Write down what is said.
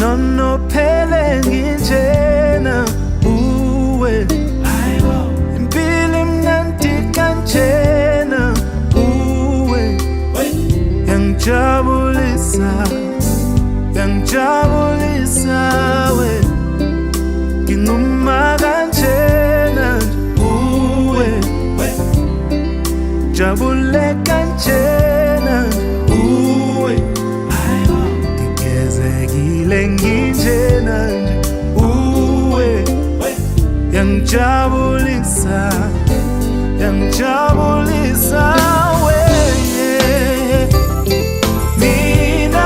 nonophele nginjena uwe impilo imnandi kanjena uwe yangijabulisa we nginquma kanjena uwe jabule kanjena uwe ngigezekile nginjena uwe yangijabulisa we mina